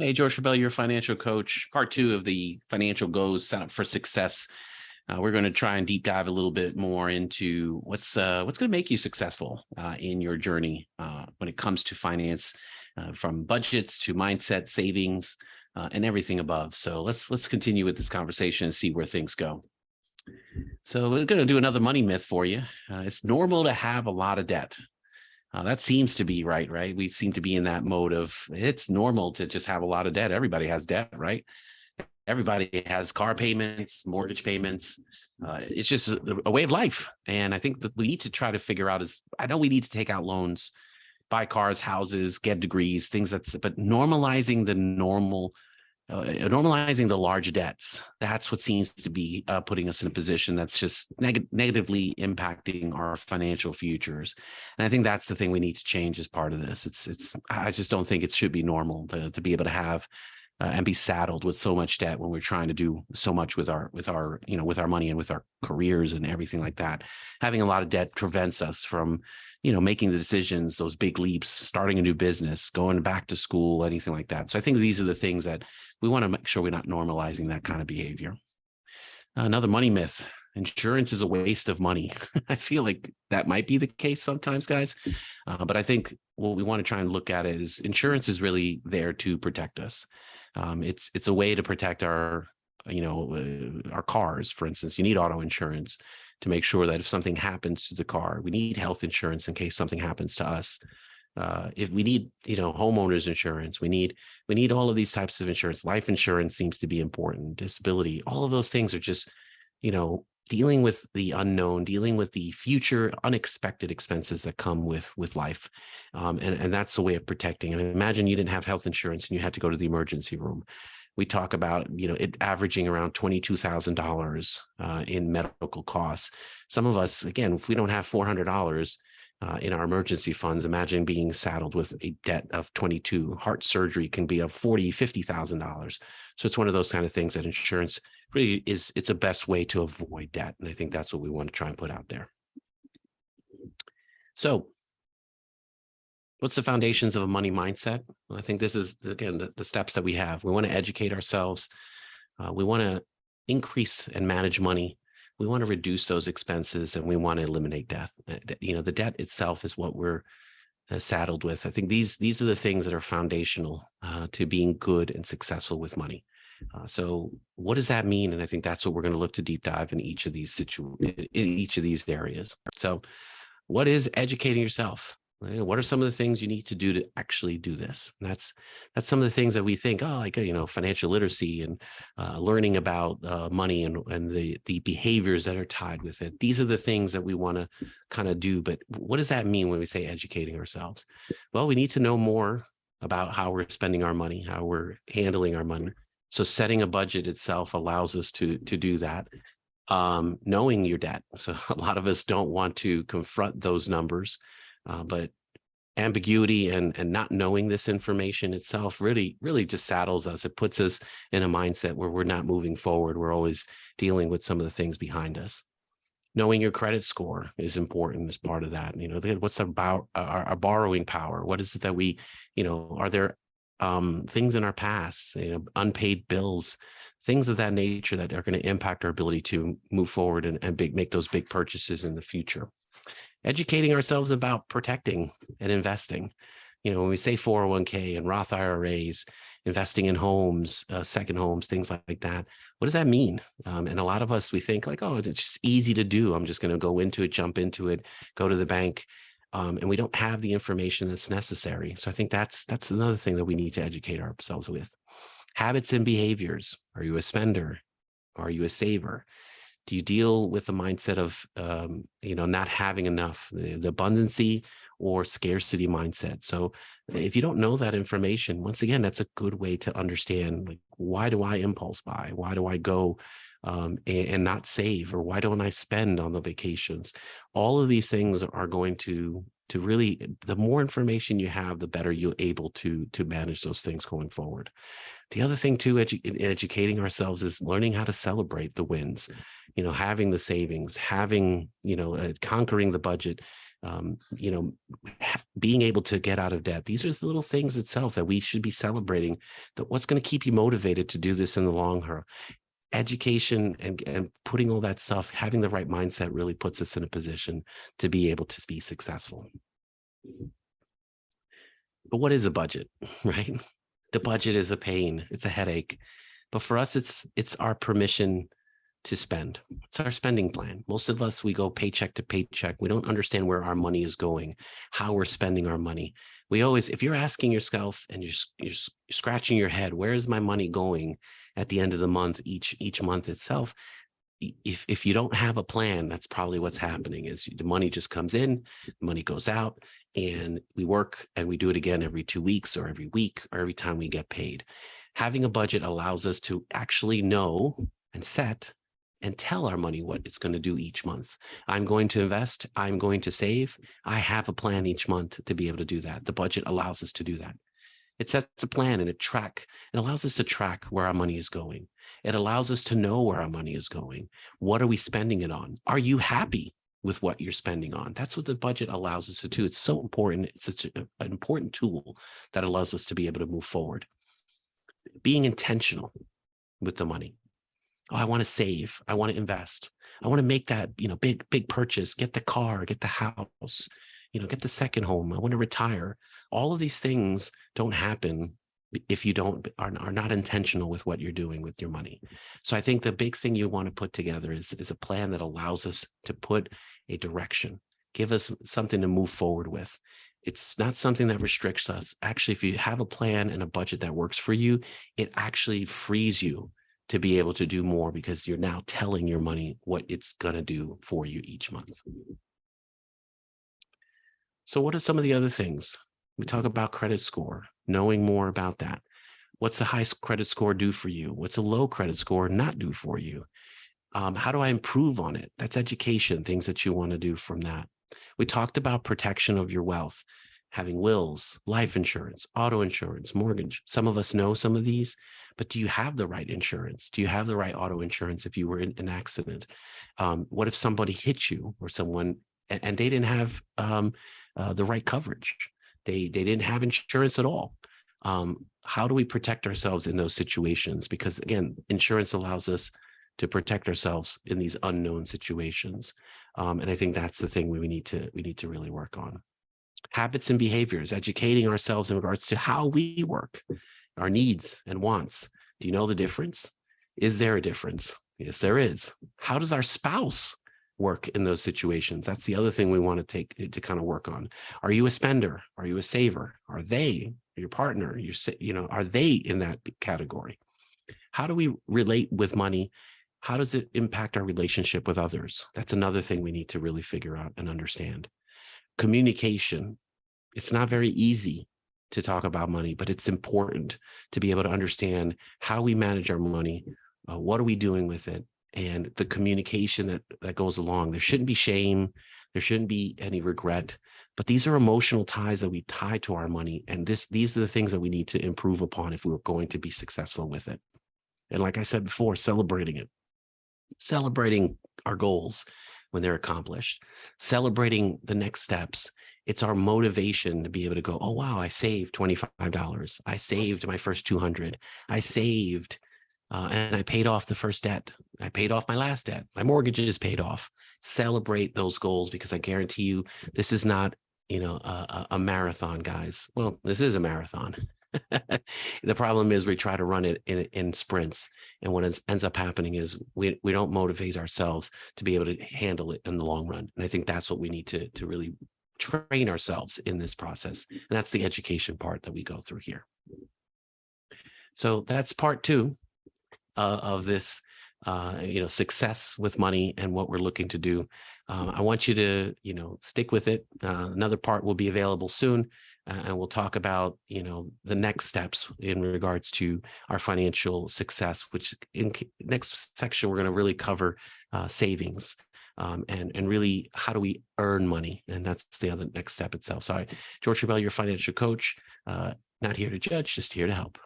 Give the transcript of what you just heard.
Hey, George Chabelle, your financial coach. Part two of the financial goals set up for success. We're going to try and deep dive a little bit more into what's going to make you successful in your journey when it comes to finance, from budgets to mindset, savings, and everything above. So let's continue with this conversation and see where things go. So we're going to do another money myth for you. It's normal to have a lot of debt. That seems to be right? We seem to be in that mode of it's normal to just have a lot of debt. Everybody has debt, right? Everybody has car payments, mortgage payments. It's just a way of life. And I think that we need to try to figure out is I know we need to take out loans, buy cars, houses, get degrees, things but normalizing normalizing the large debts. That's what seems to be putting us in a position that's just negatively impacting our financial futures. And I think that's the thing we need to change as part of this. I just don't think it should be normal to be able to have and be saddled with so much debt when we're trying to do so much with our money and with our careers and everything like that. Having a lot of debt prevents us from making the decisions, those big leaps, starting a new business, going back to school, anything like that. So I think these are the things that we want to make sure we're not normalizing that kind of behavior. Another money myth: insurance is a waste of money. I feel like that might be the case sometimes, guys. But I think what we want to try and look at it is insurance is really there to protect us. It's a way to protect our cars. For instance, you need auto insurance to make sure that if something happens to the car, we need health insurance in case something happens to us. If we need, homeowners insurance, we need all of these types of insurance. Life insurance seems to be important. Disability, all of those things are just, dealing with the unknown, dealing with the future unexpected expenses that come with life. And that's a way of protecting. And imagine you didn't have health insurance and you had to go to the emergency room. We talk about, it averaging around $22,000 in medical costs. Some of us, again, if we don't have $400 in our emergency funds, imagine being saddled with a debt of 22. Heart surgery can be of $40,000, $50,000. So it's one of those kind of things that insurance really it's a best way to avoid debt. And I think that's what we want to try and put out there. So what's the foundations of a money mindset? Well, I think this is, again, the steps that we have. We want to educate ourselves. We want to increase and manage money. We want to reduce those expenses, and we want to eliminate debt. The debt itself is what we're saddled with. I think these are the things that are foundational to being good and successful with money. So what does that mean? And I think that's what we're going to look to deep dive in each of these areas. So what is educating yourself? What are some of the things you need to do to actually do this? And that's some of the things that we think, financial literacy and learning about money and the behaviors that are tied with it. These are the things that we want to kind of do. But what does that mean when we say educating ourselves? Well, we need to know more about how we're spending our money, how we're handling our money. So setting a budget itself allows us to do that. Knowing your debt. So a lot of us don't want to confront those numbers. But ambiguity and not knowing this information itself really just saddles us. It puts us in a mindset where we're not moving forward. We're always dealing with some of the things behind us. Knowing your credit score is important as part of that. What's about our borrowing power? What is it that we, are there things in our past, unpaid bills, things of that nature that are going to impact our ability to move forward and make those big purchases in the future. Educating ourselves about protecting and investing. When we say 401k and Roth IRAs, investing in homes, second homes, things like that, what does that mean? And a lot of us, we think like, oh, it's just easy to do. I'm just going to go into it, jump into it, go to the bank. And we don't have the information that's necessary. So I think that's another thing that we need to educate ourselves with. Habits and behaviors. Are you a spender? Are you a saver? Do you deal with the mindset of, not having enough, the abundancy or scarcity mindset? So if you don't know that information, once again, that's a good way to understand, like, why do I impulse buy? Why do I go and not save? Or why don't I spend on the vacations? All of these things are going to really, the more information you have, the better you're able to manage those things going forward. The other thing too, educating ourselves is learning how to celebrate the wins, having the savings, having, conquering the budget, you know, being able to get out of debt. These are the little things itself that we should be celebrating. That what's going to keep you motivated to do this in the long run. Education and putting all that stuff, having the right mindset really puts us in a position to be able to be successful. But what is a budget, right? The budget is a pain. It's a headache. But for us, it's our permission to spend. It's our spending plan. Most of us, we go paycheck to paycheck. We don't understand where our money is going, how we're spending our money. We always, if you're asking yourself and you're scratching your head, where is my money going at the end of the month, each month itself? If you don't have a plan, that's probably what's happening. Is the money just comes in, the money goes out, and we work and we do it again every 2 weeks or every week or every time we get paid. Having a budget allows us to actually know and set and tell our money what it's going to do each month. I'm going to invest. I'm going to save. I have a plan each month to be able to do that. The budget allows us to do that. It sets a plan and it allows us to track where our money is going. It allows us to know where our money is going. What are we spending it on? Are you happy with what you're spending on? That's what the budget allows us to do. It's so important. It's such an important tool that allows us to be able to move forward. Being intentional with the money. Oh, I want to save. I want to invest. I want to make that, big purchase, get the car, get the house, get the second home. I want to retire. All of these things don't happen if you are not intentional with what you're doing with your money. So I think the big thing you want to put together is a plan that allows us to put a direction, give us something to move forward with. It's not something that restricts us. Actually, if you have a plan and a budget that works for you, it actually frees you to be able to do more because you're now telling your money what it's going to do for you each month. So what are some of the other things? We talk about credit score, knowing more about that. What's a high credit score do for you? What's a low credit score not do for you? How do I improve on it? That's education, things that you want to do from that. We talked about protection of your wealth, having wills, life insurance, auto insurance, mortgage. Some of us know some of these, but do you have the right insurance? Do you have the right auto insurance if you were in an accident? What if somebody hit you or someone and they didn't have the right coverage? They didn't have insurance at all. How do we protect ourselves in those situations? Because again, insurance allows us to protect ourselves in these unknown situations. And I think that's the thing we need to really work on. Habits and behaviors, educating ourselves in regards to how we work, our needs and wants. Do you know the difference? Is there a difference? Yes, there is. How does our spouse work in those situations? That's the other thing we want to take to kind of work on. Are you a spender? Are you a saver? Are they your partner? Are they in that category? How do we relate with money? How does it impact our relationship with others? That's another thing we need to really figure out and understand. Communication. It's not very easy to talk about money, but it's important to be able to understand how we manage our money. What are we doing with it? And the communication that goes along. There shouldn't be shame. There shouldn't be any regret. But these are emotional ties that we tie to our money. And these are the things that we need to improve upon if we're going to be successful with it. And like I said before, celebrating our goals when they're accomplished, celebrating the next steps. It's our motivation to be able to go, oh, wow, I saved $25. I saved my first 200. I saved and I paid off the first debt. I paid off my last debt. My mortgage is paid off. Celebrate those goals because I guarantee you this is not, a marathon, guys. Well, this is a marathon. The problem is we try to run it in sprints. And what ends up happening is we don't motivate ourselves to be able to handle it in the long run. And I think that's what we need to really train ourselves in this process. And that's the education part that we go through here. So that's part 2 of this, success with money and what we're looking to do. I want you to, stick with it. Another part will be available soon, and we'll talk about, the next steps in regards to our financial success, which in next section, we're going to really cover savings and really how do we earn money? And that's the other next step itself. So George Chabelle, your financial coach, not here to judge, just here to help.